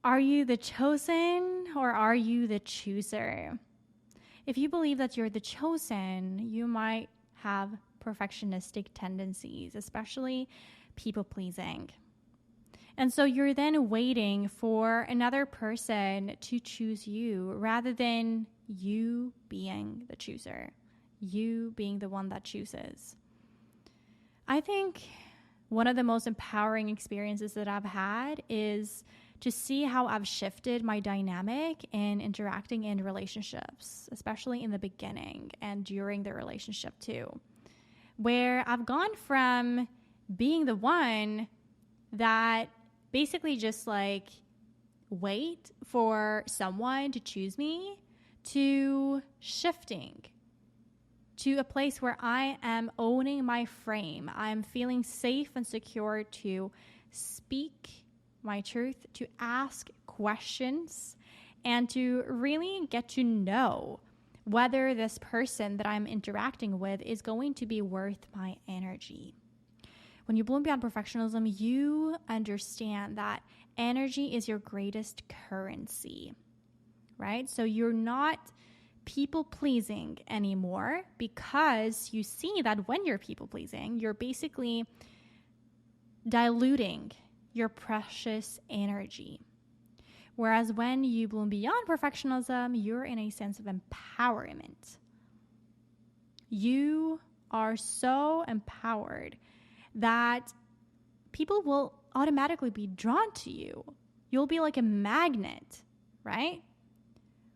Are you the chosen or are you the chooser? If you believe that you're the chosen, you might have perfectionistic tendencies, especially people pleasing. And so you're then waiting for another person to choose you rather than you being the chooser, you being the one that chooses. I think one of the most empowering experiences that I've had is to see how I've shifted my dynamic in interacting in relationships, especially in the beginning and during the relationship too, where I've gone from being the one that basically just like wait for someone to choose me to shifting to a place where I am owning my frame. I'm feeling safe and secure to speak my truth, to ask questions, and to really get to know whether this person that I'm interacting with is going to be worth my energy. When you bloom beyond perfectionism, you understand that energy is your greatest currency, right? So you're not people pleasing anymore because you see that when you're people pleasing, you're basically diluting your precious energy. Whereas when you bloom beyond perfectionism, you're in a sense of empowerment. You are so empowered that people will automatically be drawn to you. You'll be like a magnet, right?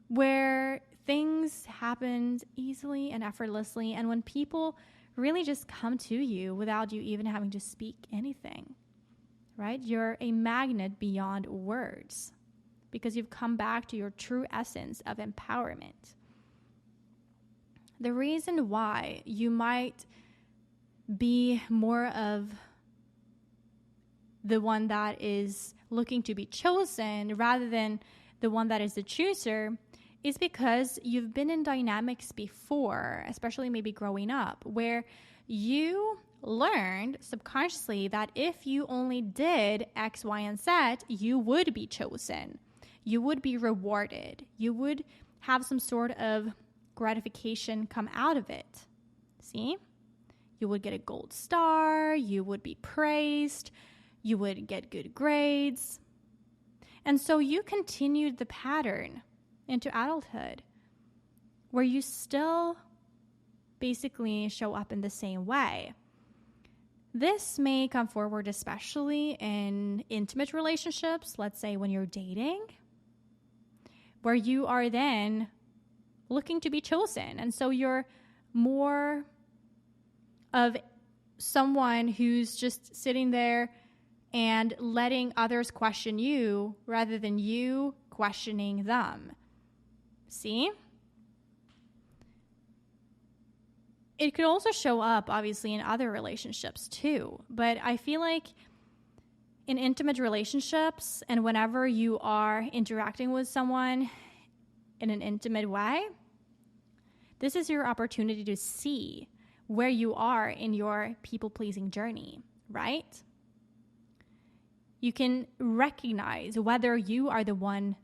Where things happen easily and effortlessly, and when people really just come to you without you even having to speak anything, right? You're a magnet beyond words because you've come back to your true essence of empowerment. The reason why you might be more of the one that is looking to be chosen rather than the one that is the chooser is because you've been in dynamics before, especially maybe growing up, where you learned subconsciously that if you only did X, Y, and Z, you would be chosen. You would be rewarded. You would have some sort of gratification come out of it. See? You would get a gold star, you would be praised, you would get good grades. And so you continued the pattern into adulthood where you still basically show up in the same way. This may come forward especially in intimate relationships, let's say when you're dating, where you are then looking to be chosen. And so you're more of someone who's just sitting there and letting others question you rather than you questioning them. See? It could also show up, obviously, in other relationships too. But I feel like in intimate relationships and whenever you are interacting with someone in an intimate way, this is your opportunity to see where you are in your people-pleasing journey, right? You can recognize whether you are the one,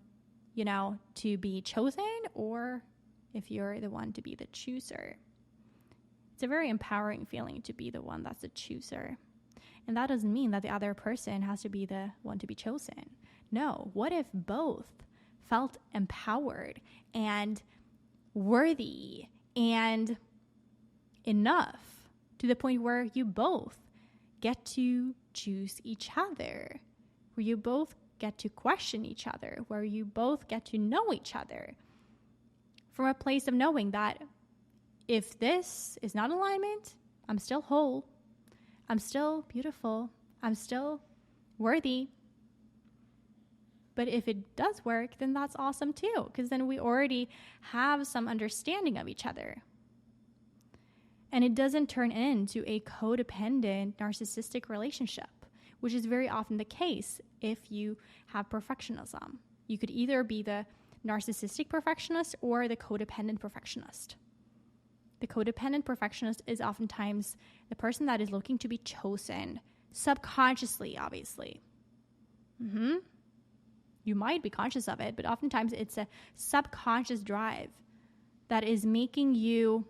to be chosen or if you're the one to be the chooser. It's a very empowering feeling to be the one that's the chooser. And that doesn't mean that the other person has to be the one to be chosen. No, what if both felt empowered and worthy and enough to the point where you both get to choose each other, where you both get to question each other, where you both get to know each other from a place of knowing that if this is not alignment, I'm still whole, I'm still beautiful, I'm still worthy. But if it does work, then that's awesome too, because then we already have some understanding of each other. And it doesn't turn into a codependent, narcissistic relationship, which is very often the case if you have perfectionism. You could either be the narcissistic perfectionist or the codependent perfectionist. The codependent perfectionist is oftentimes the person that is looking to be chosen subconsciously, obviously. You might be conscious of it, but oftentimes it's a subconscious drive that is making you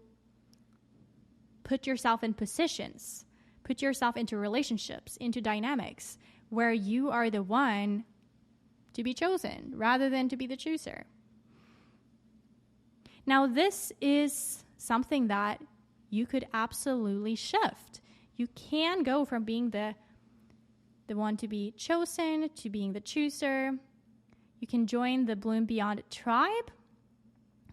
put yourself in positions, put yourself into relationships, into dynamics where you are the one to be chosen rather than to be the chooser. Now, this is something that you could absolutely shift. You can go from being the one to be chosen to being the chooser. You can join the Bloom Beyond tribe.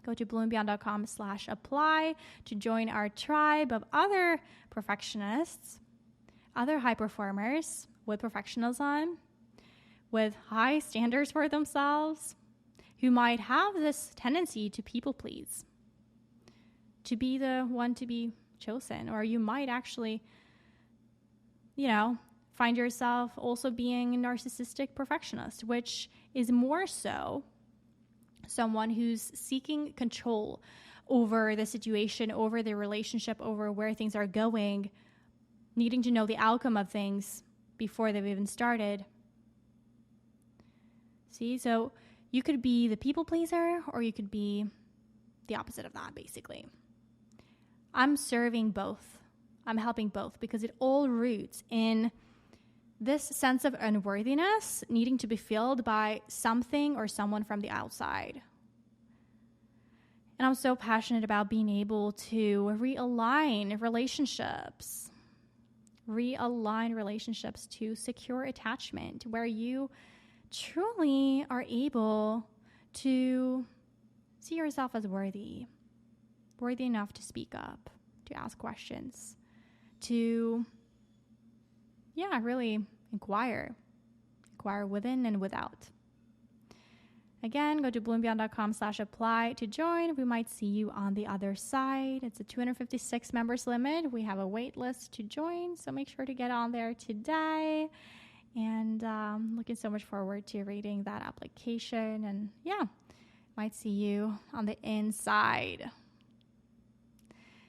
Go to bloombeyond.com/apply to join our tribe of other perfectionists, other high performers with perfectionism, with high standards for themselves, who might have this tendency to people please, to be the one to be chosen. Or you might actually, find yourself also being a narcissistic perfectionist, which is more so someone who's seeking control over the situation, over the relationship, over where things are going, needing to know the outcome of things before they've even started. See, so you could be the people pleaser, or you could be the opposite of that, basically. I'm serving both. I'm helping both because it all roots in this sense of unworthiness needing to be filled by something or someone from the outside. And I'm so passionate about being able to realign relationships to secure attachment, where you truly are able to see yourself as worthy enough to speak up, to ask questions, to really inquire within and without. Again, go to bloombeyond.com/apply to join. We might see you on the other side. It's a 256 members limit. We have a wait list to join, so make sure to get on there today. And looking so much forward to reading that application. And might see you on the inside.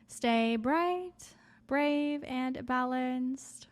Stay bright, brave, and balanced.